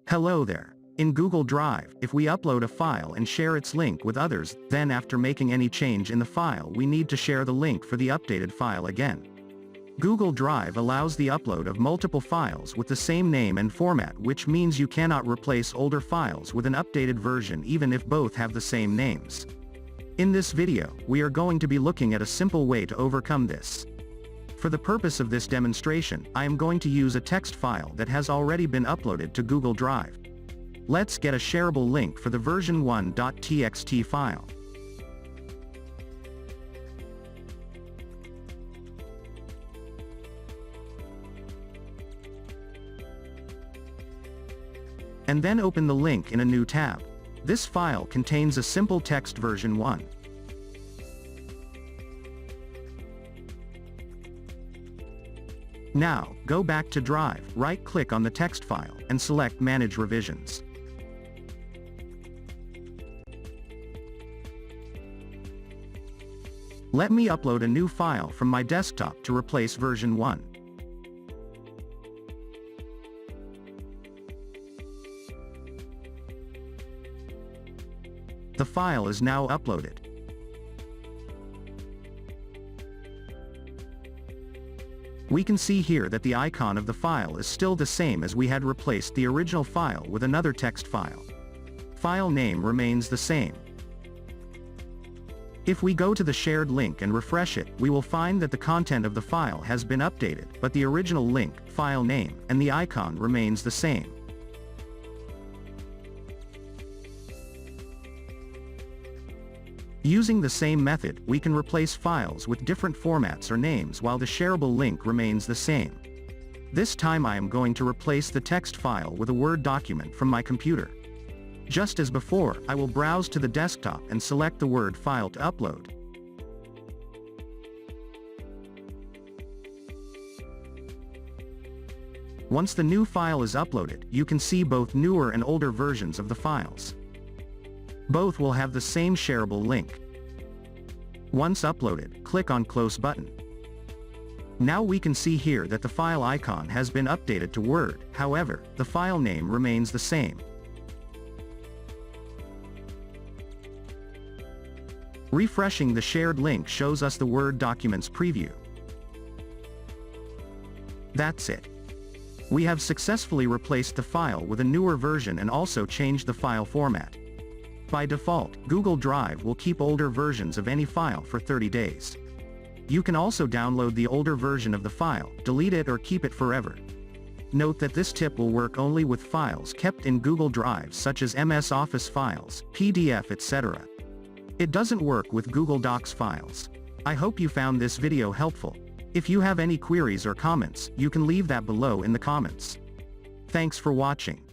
Hello there. In Google Drive, if we upload a file and share its link with others, then after making any change in the file we need to share the link for the updated file again. Google Drive allows the upload of multiple files with the same name and format, which means you cannot replace older files with an updated version even if both have the same names. In this video, we are going to be looking at a simple way to overcome this. For the purpose of this demonstration, I am going to use a text file that has already been uploaded to Google Drive. Let's get a shareable link for the version 1.txt file. And then open the link in a new tab. This file contains a simple text version 1. Now, go back to Drive, right-click on the text file, and select Manage Revisions. Let me upload a new file from my desktop to replace version 1. The file is now uploaded. We can see here that the icon of the file is still the same as we had replaced the original file with another text file. File name remains the same. If we go to the shared link and refresh it, we will find that the content of the file has been updated, but the original link, file name, and the icon remains the same. Using the same method, we can replace files with different formats or names while the shareable link remains the same. This time I am going to replace the text file with a Word document from my computer. Just as before, I will browse to the desktop and select the Word file to upload. Once the new file is uploaded, you can see both newer and older versions of the files. Both will have the same shareable link. Once uploaded, click on Close button. Now we can see here that the file icon has been updated to Word, however, the file name remains the same. Refreshing the shared link shows us the Word documents preview. That's it. We have successfully replaced the file with a newer version and also changed the file format. By default, Google Drive will keep older versions of any file for 30 days. You can also download the older version of the file, delete it or keep it forever. Note that this tip will work only with files kept in Google Drive such as MS Office files, PDF, etc. It doesn't work with Google Docs files. I hope you found this video helpful. If you have any queries or comments, you can leave that below in the comments. Thanks for watching.